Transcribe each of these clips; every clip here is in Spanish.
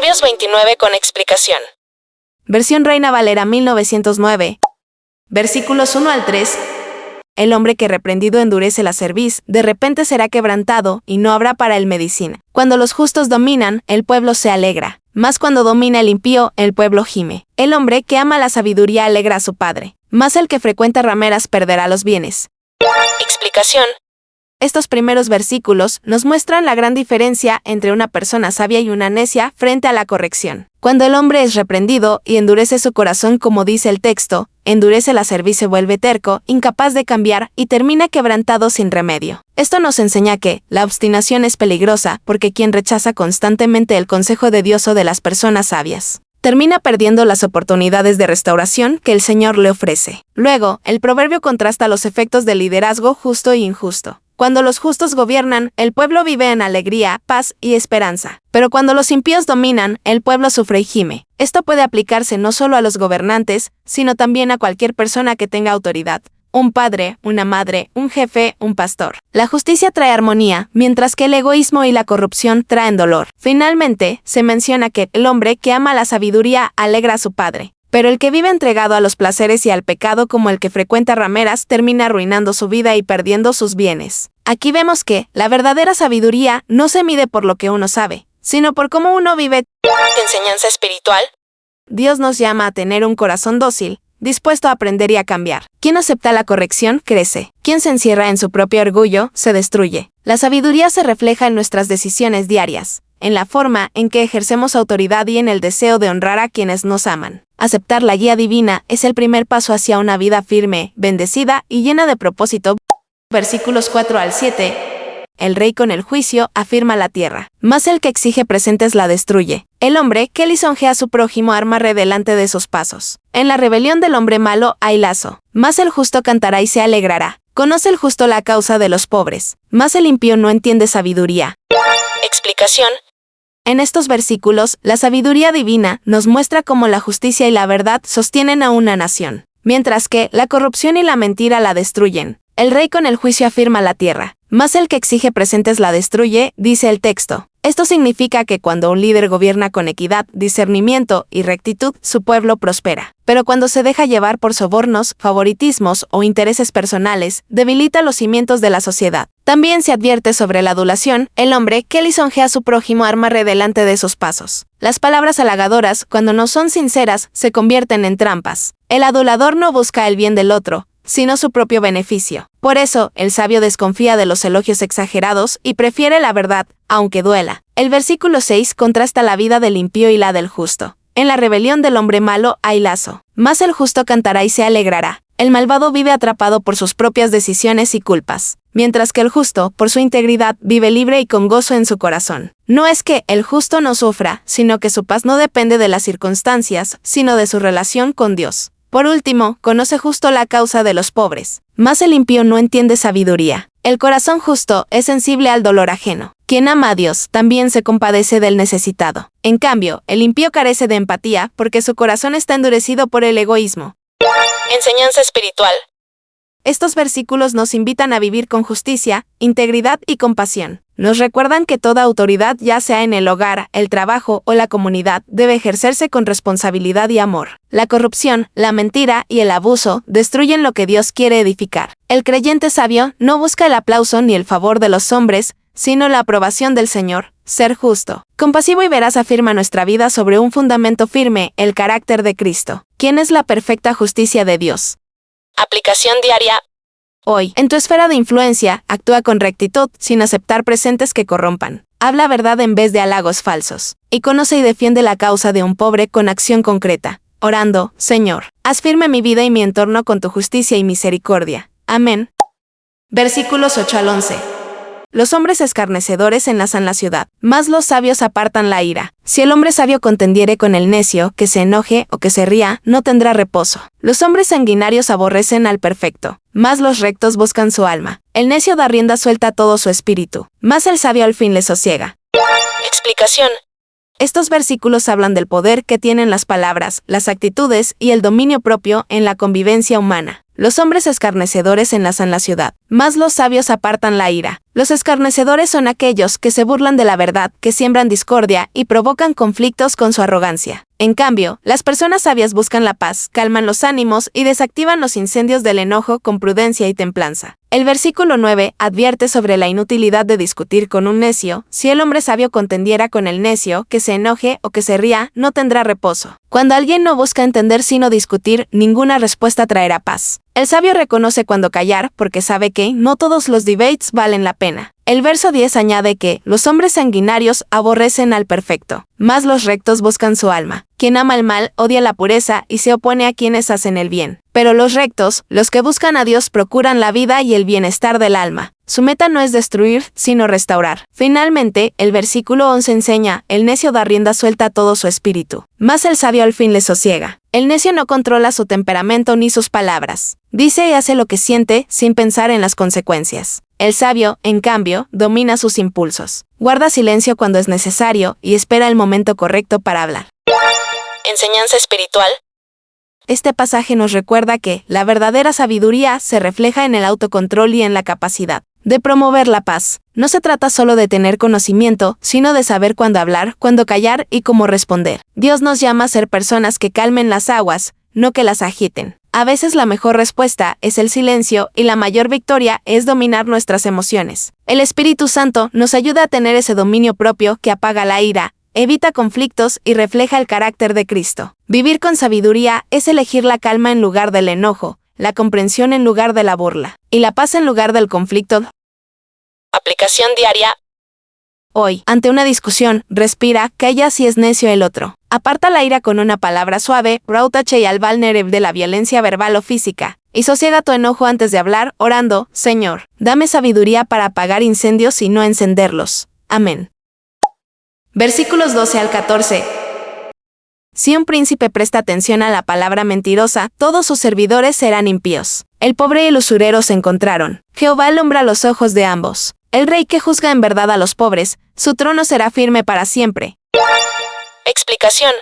Proverbios 29 con explicación. Versión Reina Valera 1909. Versículos 1 al 3. El hombre que reprendido endurece la cerviz, de repente será quebrantado, y no habrá para él medicina. Cuando los justos dominan, el pueblo se alegra. Mas cuando domina el impío, el pueblo gime. El hombre que ama la sabiduría alegra a su padre. Mas el que frecuenta rameras perderá los bienes. Explicación. Estos primeros versículos nos muestran la gran diferencia entre una persona sabia y una necia frente a la corrección. Cuando el hombre es reprendido y endurece su corazón, como dice el texto, endurece la cerviz, se vuelve terco, incapaz de cambiar y termina quebrantado sin remedio. Esto nos enseña que la obstinación es peligrosa porque quien rechaza constantemente el consejo de Dios o de las personas sabias termina perdiendo las oportunidades de restauración que el Señor le ofrece. Luego, el proverbio contrasta los efectos del liderazgo justo e injusto. Cuando los justos gobiernan, el pueblo vive en alegría, paz y esperanza. Pero cuando los impíos dominan, el pueblo sufre y gime. Esto puede aplicarse no solo a los gobernantes, sino también a cualquier persona que tenga autoridad. Un padre, una madre, un jefe, un pastor. La justicia trae armonía, mientras que el egoísmo y la corrupción traen dolor. Finalmente, se menciona que el hombre que ama la sabiduría alegra a su padre. Pero el que vive entregado a los placeres y al pecado, como el que frecuenta rameras, termina arruinando su vida y perdiendo sus bienes. Aquí vemos que la verdadera sabiduría no se mide por lo que uno sabe, sino por cómo uno vive. Enseñanza espiritual. Dios nos llama a tener un corazón dócil, dispuesto a aprender y a cambiar. Quien acepta la corrección, crece. Quien se encierra en su propio orgullo, se destruye. La sabiduría se refleja en nuestras decisiones diarias, en la forma en que ejercemos autoridad y en el deseo de honrar a quienes nos aman. Aceptar la guía divina es el primer paso hacia una vida firme, bendecida y llena de propósito. Versículos 4 al 7. El rey con el juicio afirma la tierra, mas el que exige presentes la destruye. El hombre que lisonjea a su prójimo arma red delante de sus pasos. En la rebelión del hombre malo hay lazo, mas el justo cantará y se alegrará. Conoce el justo la causa de los pobres, mas el impío no entiende sabiduría. Explicación. En estos versículos, la sabiduría divina nos muestra cómo la justicia y la verdad sostienen a una nación, mientras que la corrupción y la mentira la destruyen. El rey con el juicio afirma la tierra, mas el que exige presentes la destruye, dice el texto. Esto significa que cuando un líder gobierna con equidad, discernimiento y rectitud, su pueblo prospera. Pero cuando se deja llevar por sobornos, favoritismos o intereses personales, debilita los cimientos de la sociedad. También se advierte sobre la adulación, el hombre que lisonjea a su prójimo arma red delante de sus pasos. Las palabras halagadoras, cuando no son sinceras, se convierten en trampas. El adulador no busca el bien del otro, sino su propio beneficio. Por eso, el sabio desconfía de los elogios exagerados y prefiere la verdad, aunque duela. El versículo 6 contrasta la vida del impío y la del justo. En la rebelión del hombre malo hay lazo, mas el justo cantará y se alegrará. El malvado vive atrapado por sus propias decisiones y culpas, mientras que el justo, por su integridad, vive libre y con gozo en su corazón. No es que el justo no sufra, sino que su paz no depende de las circunstancias, sino de su relación con Dios. Por último, conoce justo la causa de los pobres, mas el impío no entiende sabiduría. El corazón justo es sensible al dolor ajeno. Quien ama a Dios también se compadece del necesitado. En cambio, el impío carece de empatía porque su corazón está endurecido por el egoísmo. Enseñanza espiritual. Estos versículos nos invitan a vivir con justicia, integridad y compasión. Nos recuerdan que toda autoridad, ya sea en el hogar, el trabajo o la comunidad, debe ejercerse con responsabilidad y amor. La corrupción, la mentira y el abuso destruyen lo que Dios quiere edificar. El creyente sabio no busca el aplauso ni el favor de los hombres, sino la aprobación del Señor. Ser justo, compasivo y veraz afirma nuestra vida sobre un fundamento firme, el carácter de Cristo, quien es la perfecta justicia de Dios. Aplicación diaria. Hoy, en tu esfera de influencia, actúa con rectitud, sin aceptar presentes que corrompan. Habla verdad en vez de halagos falsos. Y conoce y defiende la causa de un pobre con acción concreta. Orando, Señor, haz firme mi vida y mi entorno con tu justicia y misericordia. Amén. Versículos 8 al 11. Los hombres escarnecedores enlazan la ciudad, mas los sabios apartan la ira. Si el hombre sabio contendiere con el necio, que se enoje o que se ría, no tendrá reposo. Los hombres sanguinarios aborrecen al perfecto, mas los rectos buscan su alma. El necio da rienda suelta a todo su espíritu, mas el sabio al fin le sosiega. Explicación. Estos versículos hablan del poder que tienen las palabras, las actitudes y el dominio propio en la convivencia humana. los hombres escarnecedores enlazan la ciudad, mas los sabios apartan la ira. Los escarnecedores son aquellos que se burlan de la verdad, que siembran discordia y provocan conflictos con su arrogancia. En cambio, las personas sabias buscan la paz, calman los ánimos y desactivan los incendios del enojo con prudencia y templanza. El versículo 9 advierte sobre la inutilidad de discutir con un necio. Si el hombre sabio contendiera con el necio, que se enoje o que se ría, no tendrá reposo. Cuando alguien no busca entender sino discutir, ninguna respuesta traerá paz. El sabio reconoce cuando callar, porque sabe que no todos los debates valen la pena. El verso 10 añade que los hombres sanguinarios aborrecen al perfecto, mas los rectos buscan su alma. Quien ama el mal odia la pureza y se opone a quienes hacen el bien. Pero los rectos, los que buscan a Dios, procuran la vida y el bienestar del alma. Su meta no es destruir, sino restaurar. Finalmente, el versículo 11 enseña, el necio da rienda suelta a todo su espíritu, mas el sabio al fin le sosiega. El necio no controla su temperamento ni sus palabras. Dice y hace lo que siente sin pensar en las consecuencias. El sabio, en cambio, domina sus impulsos. Guarda silencio cuando es necesario y espera el momento correcto para hablar. Enseñanza espiritual. Este pasaje nos recuerda que la verdadera sabiduría se refleja en el autocontrol y en la capacidad de promover la paz. No se trata solo de tener conocimiento, sino de saber cuándo hablar, cuándo callar y cómo responder. Dios nos llama a ser personas que calmen las aguas, no que las agiten. A veces la mejor respuesta es el silencio y la mayor victoria es dominar nuestras emociones. El Espíritu Santo nos ayuda a tener ese dominio propio que apaga la ira, evita conflictos y refleja el carácter de Cristo. Vivir con sabiduría es elegir la calma en lugar del enojo, la comprensión en lugar de la burla, y la paz en lugar del conflicto. Aplicación diaria. Hoy, ante una discusión, respira, calla si es necio el otro. Aparta la ira con una palabra suave, protege al vulnerable de la violencia verbal o física, y sosiega tu enojo antes de hablar, orando, Señor, dame sabiduría para apagar incendios y no encenderlos. Amén. Versículos 12 al 14. Si un príncipe presta atención a la palabra mentirosa, todos sus servidores serán impíos. El pobre y el usurero se encontraron. Jehová alumbra los ojos de ambos. El rey que juzga en verdad a los pobres, su trono será firme para siempre. Explicación.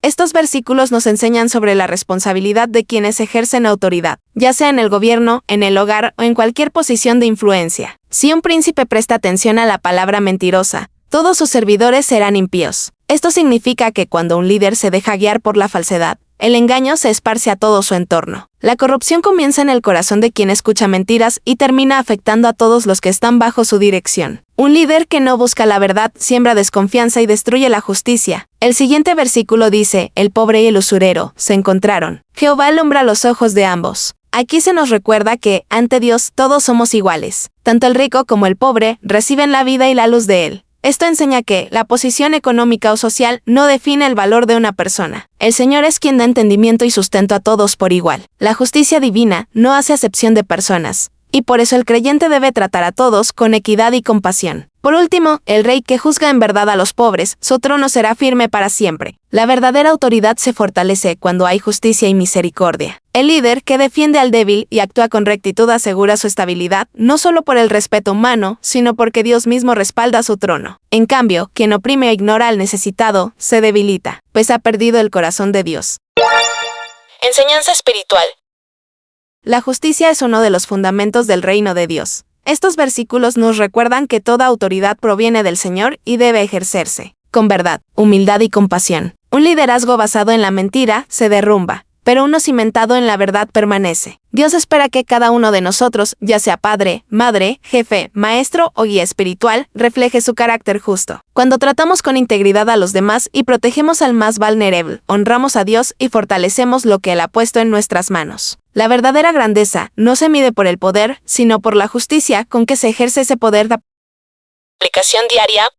Estos versículos nos enseñan sobre la responsabilidad de quienes ejercen autoridad, ya sea en el gobierno, en el hogar o en cualquier posición de influencia. Si un príncipe presta atención a la palabra mentirosa, todos sus servidores serán impíos. Esto significa que cuando un líder se deja guiar por la falsedad, el engaño se esparce a todo su entorno. La corrupción comienza en el corazón de quien escucha mentiras y termina afectando a todos los que están bajo su dirección. Un líder que no busca la verdad siembra desconfianza y destruye la justicia. El siguiente versículo dice, el pobre y el usurero se encontraron. Jehová alumbra los ojos de ambos. Aquí se nos recuerda que, ante Dios, todos somos iguales. Tanto el rico como el pobre reciben la vida y la luz de Él. Esto enseña que la posición económica o social no define el valor de una persona. El Señor es quien da entendimiento y sustento a todos por igual. La justicia divina no hace acepción de personas, y por eso el creyente debe tratar a todos con equidad y compasión. Por último, el rey que juzga en verdad a los pobres, su trono será firme para siempre. La verdadera autoridad se fortalece cuando hay justicia y misericordia. El líder que defiende al débil y actúa con rectitud asegura su estabilidad, no solo por el respeto humano, sino porque Dios mismo respalda su trono. En cambio, quien oprime e ignora al necesitado, se debilita, pues ha perdido el corazón de Dios. Enseñanza espiritual. La justicia es uno de los fundamentos del reino de Dios. Estos versículos nos recuerdan que toda autoridad proviene del Señor y debe ejercerse con verdad, humildad y compasión. Un liderazgo basado en la mentira se derrumba, pero uno cimentado en la verdad permanece. Dios espera que cada uno de nosotros, ya sea padre, madre, jefe, maestro o guía espiritual, refleje su carácter justo. Cuando tratamos con integridad a los demás y protegemos al más vulnerable, honramos a Dios y fortalecemos lo que Él ha puesto en nuestras manos. La verdadera grandeza no se mide por el poder, sino por la justicia con que se ejerce ese poder. Aplicación diaria.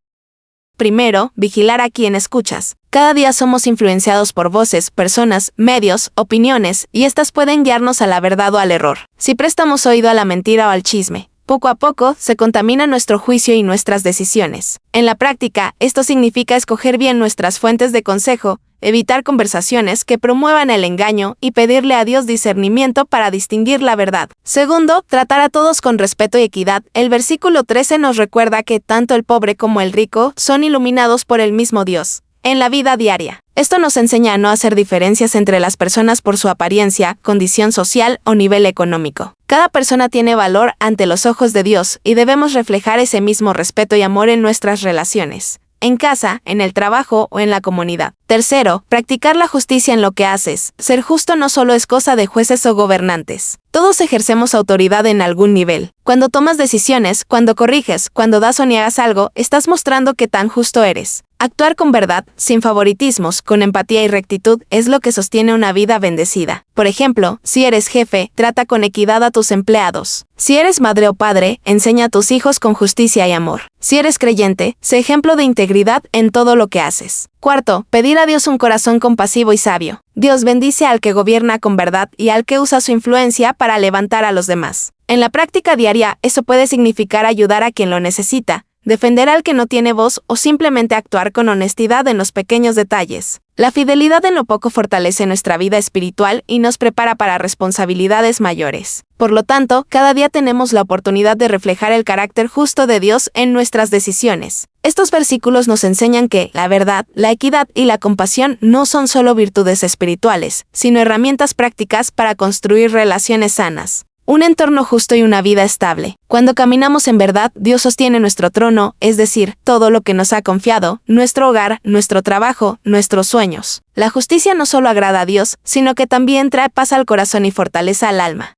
Primero, vigilar a quien escuchas. Cada día somos influenciados por voces, personas, medios, opiniones, y estas pueden guiarnos a la verdad o al error. Si prestamos oído a la mentira o al chisme, poco a poco se contamina nuestro juicio y nuestras decisiones. En la práctica, esto significa escoger bien nuestras fuentes de consejo, evitar conversaciones que promuevan el engaño y pedirle a Dios discernimiento para distinguir la verdad. Segundo, tratar a todos con respeto y equidad. El versículo 13 nos recuerda que tanto el pobre como el rico son iluminados por el mismo Dios. En la vida diaria, esto nos enseña a no hacer diferencias entre las personas por su apariencia, condición social o nivel económico. Cada persona tiene valor ante los ojos de Dios y debemos reflejar ese mismo respeto y amor en nuestras relaciones, en casa, en el trabajo o en la comunidad. Tercero, practicar la justicia en lo que haces. Ser justo no solo es cosa de jueces o gobernantes. Todos ejercemos autoridad en algún nivel. Cuando tomas decisiones, cuando corriges, cuando das o niegas algo, estás mostrando qué tan justo eres. Actuar con verdad, sin favoritismos, con empatía y rectitud, es lo que sostiene una vida bendecida. Por ejemplo, si eres jefe, trata con equidad a tus empleados. Si eres madre o padre, enseña a tus hijos con justicia y amor. Si eres creyente, sé ejemplo de integridad en todo lo que haces. Cuarto, pedir a Dios un corazón compasivo y sabio. Dios bendice al que gobierna con verdad y al que usa su influencia para levantar a los demás. En la práctica diaria, eso puede significar ayudar a quien lo necesita, defender al que no tiene voz o simplemente actuar con honestidad en los pequeños detalles. La fidelidad en lo poco fortalece nuestra vida espiritual y nos prepara para responsabilidades mayores. Por lo tanto, cada día tenemos la oportunidad de reflejar el carácter justo de Dios en nuestras decisiones. Estos versículos nos enseñan que la verdad, la equidad y la compasión no son solo virtudes espirituales, sino herramientas prácticas para construir relaciones sanas, un entorno justo y una vida estable. Cuando caminamos en verdad, Dios sostiene nuestro trono, es decir, todo lo que nos ha confiado, nuestro hogar, nuestro trabajo, nuestros sueños. La justicia no solo agrada a Dios, sino que también trae paz al corazón y fortaleza al alma.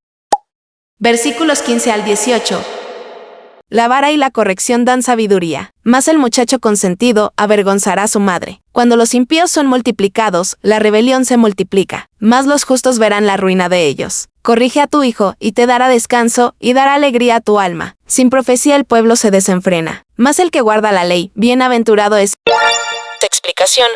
Versículos 15 al 18. La vara y la corrección dan sabiduría, mas el muchacho consentido avergonzará a su madre. Cuando los impíos son multiplicados, la rebelión se multiplica, mas los justos verán la ruina de ellos. Corrige a tu hijo, y te dará descanso, y dará alegría a tu alma. Sin profecía el pueblo se desenfrena, mas el que guarda la ley, bienaventurado es. Explicación.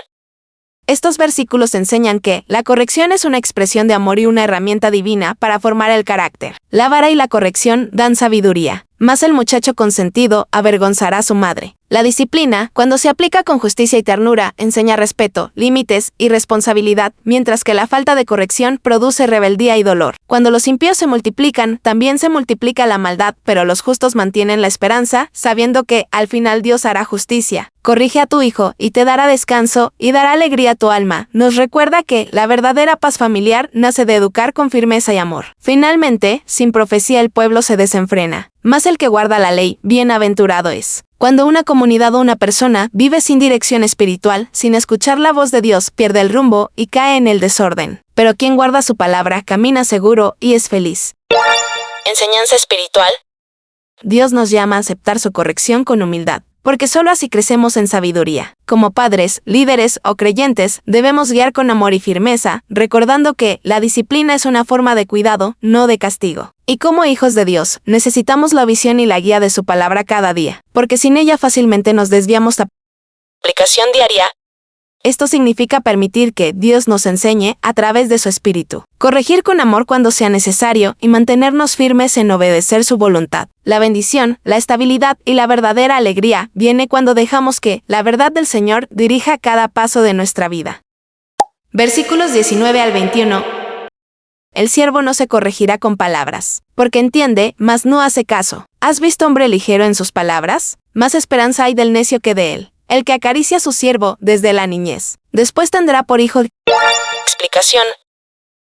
Estos versículos enseñan que la corrección es una expresión de amor y una herramienta divina para formar el carácter. La vara y la corrección dan sabiduría, mas el muchacho consentido avergonzará a su madre. La disciplina, cuando se aplica con justicia y ternura, enseña respeto, límites y responsabilidad, mientras que la falta de corrección produce rebeldía y dolor. Cuando los impíos se multiplican, también se multiplica la maldad, pero los justos mantienen la esperanza, sabiendo que, al final Dios hará justicia. Corrige a tu hijo, y te dará descanso, y dará alegría a tu alma. Nos recuerda que la verdadera paz familiar nace de educar con firmeza y amor. Finalmente, sin profecía el pueblo se desenfrena, mas el que guarda la ley, bienaventurado es. Cuando una comunidad o una persona vive sin dirección espiritual, sin escuchar la voz de Dios, pierde el rumbo y cae en el desorden. Pero quien guarda su palabra camina seguro y es feliz. Enseñanza espiritual. Dios nos llama a aceptar su corrección con humildad, porque solo así crecemos en sabiduría. Como padres, líderes o creyentes, debemos guiar con amor y firmeza, recordando que la disciplina es una forma de cuidado, no de castigo. Y como hijos de Dios, necesitamos la visión y la guía de su palabra cada día, porque sin ella fácilmente nos desviamos. Aplicación diaria. Esto significa permitir que Dios nos enseñe a través de su Espíritu, corregir con amor cuando sea necesario y mantenernos firmes en obedecer su voluntad. La bendición, la estabilidad y la verdadera alegría viene cuando dejamos que la verdad del Señor dirija cada paso de nuestra vida. Versículos 19 al 21. El siervo no se corregirá con palabras, porque entiende, mas no hace caso. ¿Has visto hombre ligero en sus palabras? Más esperanza hay del necio que de él. El que acaricia a su siervo desde la niñez, después tendrá por hijo. Explicación.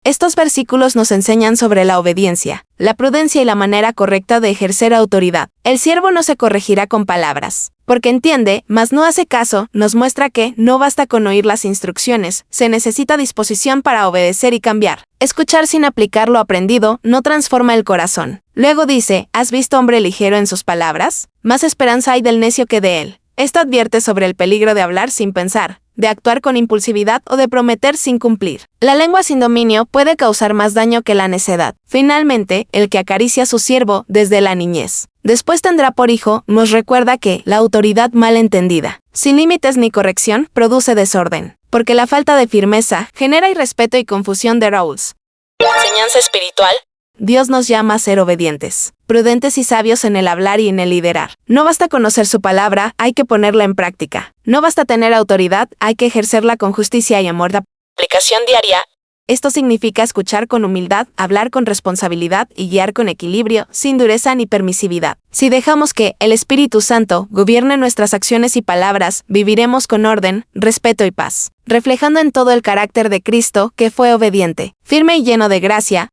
Estos versículos nos enseñan sobre la obediencia, la prudencia y la manera correcta de ejercer autoridad. El siervo no se corregirá con palabras, porque entiende, mas no hace caso, nos muestra que no basta con oír las instrucciones, se necesita disposición para obedecer y cambiar. Escuchar sin aplicar lo aprendido no transforma el corazón. Luego dice, ¿has visto hombre ligero en sus palabras? Más esperanza hay del necio que de él. Esto advierte sobre el peligro de hablar sin pensar, de actuar con impulsividad o de prometer sin cumplir. La lengua sin dominio puede causar más daño que la necedad. Finalmente, el que acaricia a su siervo desde la niñez, después tendrá por hijo, nos recuerda que la autoridad mal entendida, sin límites ni corrección, produce desorden, porque la falta de firmeza genera irrespeto y confusión de roles. Enseñanza espiritual. Dios nos llama a ser obedientes, prudentes y sabios en el hablar y en el liderar. No basta conocer su palabra, hay que ponerla en práctica. No basta tener autoridad, hay que ejercerla con justicia y amor. Aplicación diaria. Esto significa escuchar con humildad, hablar con responsabilidad y guiar con equilibrio, sin dureza ni permisividad. Si dejamos que el Espíritu Santo gobierne nuestras acciones y palabras, viviremos con orden, respeto y paz, reflejando en todo el carácter de Cristo, que fue obediente, firme y lleno de gracia.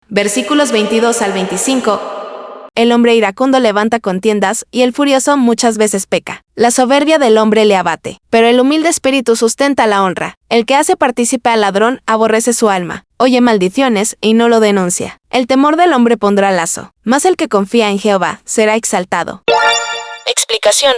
Versículos 22 al 25. El hombre iracundo levanta contiendas, y el furioso muchas veces peca. La soberbia del hombre le abate, pero el humilde espíritu sustenta la honra. El que hace partícipe al ladrón aborrece su alma. Oye maldiciones y no lo denuncia. El temor del hombre pondrá lazo, mas el que confía en Jehová será exaltado. Explicación.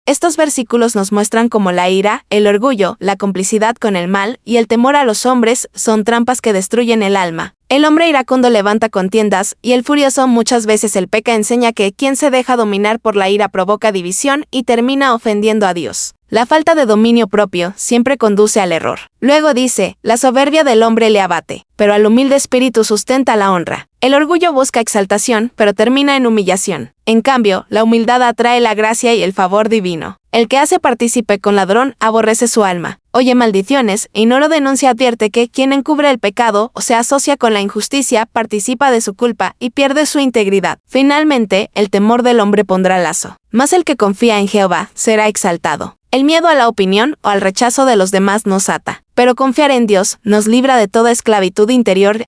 Estos versículos nos muestran cómo la ira, el orgullo, la complicidad con el mal y el temor a los hombres son trampas que destruyen el alma. El hombre iracundo levanta contiendas, y el furioso muchas veces el peca enseña que quien se deja dominar por la ira provoca división y termina ofendiendo a Dios. La falta de dominio propio siempre conduce al error. Luego dice, la soberbia del hombre le abate, pero al humilde espíritu sustenta la honra. El orgullo busca exaltación, pero termina en humillación. En cambio, la humildad atrae la gracia y el favor divino. El que hace partícipe con ladrón aborrece su alma. Oye maldiciones y no lo denuncia, advierte que quien encubre el pecado o se asocia con la injusticia participa de su culpa y pierde su integridad. Finalmente, el temor del hombre pondrá lazo, mas el que confía en Jehová será exaltado. El miedo a la opinión o al rechazo de los demás nos ata, pero confiar en Dios nos libra de toda esclavitud interior.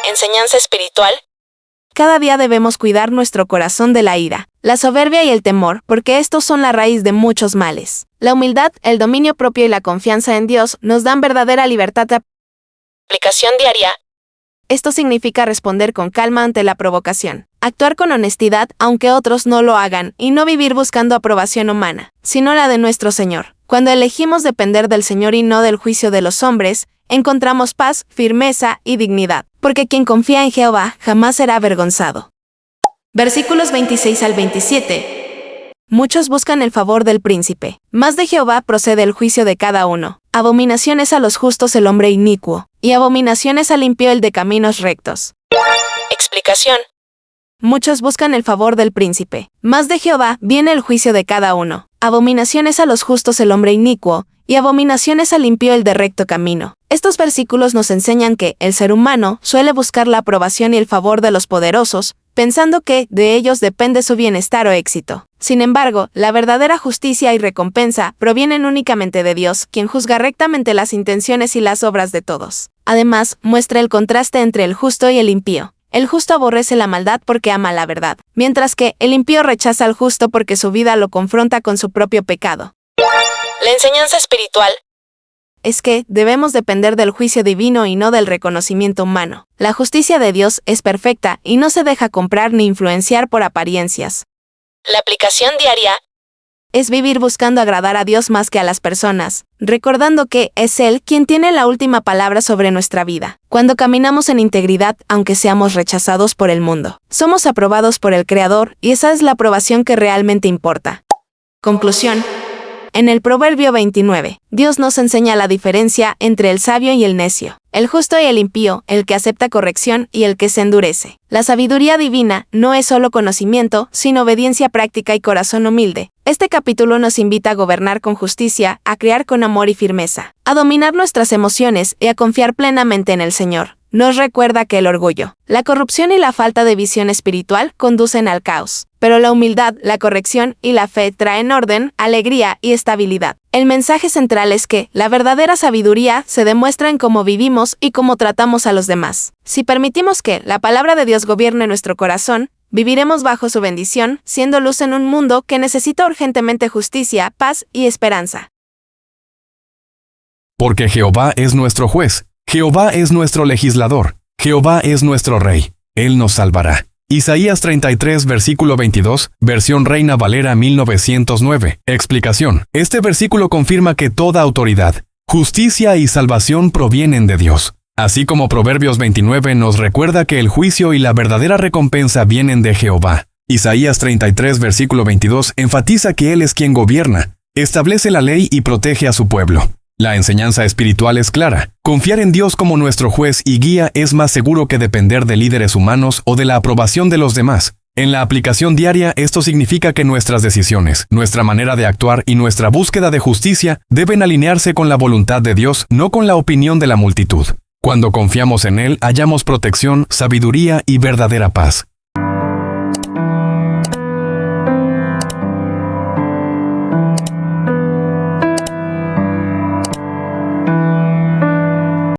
Enseñanza espiritual. Cada día debemos cuidar nuestro corazón de la ira, la soberbia y el temor, porque estos son la raíz de muchos males. La humildad, el dominio propio y la confianza en Dios nos dan verdadera libertad. Aplicación diaria. Esto significa responder con calma ante la provocación, actuar con honestidad aunque otros no lo hagan y no vivir buscando aprobación humana, sino la de nuestro Señor. Cuando elegimos depender del Señor y no del juicio de los hombres, encontramos paz, firmeza y dignidad, porque quien confía en Jehová jamás será avergonzado. Versículos 26 al 27. Muchos buscan el favor del príncipe, mas de Jehová procede el juicio de cada uno. Abominaciones a los justos el hombre inicuo, y abominaciones al impío el de caminos rectos. Explicación. Muchos buscan el favor del príncipe, mas de Jehová viene el juicio de cada uno. Abominaciones a los justos el hombre inicuo, y abominaciones al impío el de recto camino. Estos versículos nos enseñan que el ser humano suele buscar la aprobación y el favor de los poderosos, pensando que de ellos depende su bienestar o éxito. Sin embargo, la verdadera justicia y recompensa provienen únicamente de Dios, quien juzga rectamente las intenciones y las obras de todos. Además, muestra el contraste entre el justo y el impío. El justo aborrece la maldad porque ama la verdad, mientras que el impío rechaza al justo porque su vida lo confronta con su propio pecado. La enseñanza espiritual. Es que debemos depender del juicio divino y no del reconocimiento humano. La justicia de Dios es perfecta y no se deja comprar ni influenciar por apariencias. La aplicación diaria. Es vivir buscando agradar a Dios más que a las personas, recordando que es Él quien tiene la última palabra sobre nuestra vida. Cuando caminamos en integridad, aunque seamos rechazados por el mundo, somos aprobados por el Creador y esa es la aprobación que realmente importa. Conclusión. En el Proverbio 29, Dios nos enseña la diferencia entre el sabio y el necio, el justo y el impío, el que acepta corrección y el que se endurece. La sabiduría divina no es solo conocimiento, sino obediencia práctica y corazón humilde. Este capítulo nos invita a gobernar con justicia, a criar con amor y firmeza, a dominar nuestras emociones y a confiar plenamente en el Señor. Nos recuerda que el orgullo, la corrupción y la falta de visión espiritual conducen al caos, pero la humildad, la corrección y la fe traen orden, alegría y estabilidad. El mensaje central es que la verdadera sabiduría se demuestra en cómo vivimos y cómo tratamos a los demás. Si permitimos que la palabra de Dios gobierne nuestro corazón, viviremos bajo su bendición, siendo luz en un mundo que necesita urgentemente justicia, paz y esperanza. Porque Jehová es nuestro juez. Jehová es nuestro legislador, Jehová es nuestro rey, Él nos salvará. Isaías 33, versículo 22, versión Reina Valera 1909. Explicación. Este versículo confirma que toda autoridad, justicia y salvación provienen de Dios. Así como Proverbios 29 nos recuerda que el juicio y la verdadera recompensa vienen de Jehová. Isaías 33, versículo 22 enfatiza que Él es quien gobierna, establece la ley y protege a su pueblo. La enseñanza espiritual es clara. Confiar en Dios como nuestro juez y guía es más seguro que depender de líderes humanos o de la aprobación de los demás. En la aplicación diaria, esto significa que nuestras decisiones, nuestra manera de actuar y nuestra búsqueda de justicia deben alinearse con la voluntad de Dios, no con la opinión de la multitud. Cuando confiamos en Él, hallamos protección, sabiduría y verdadera paz.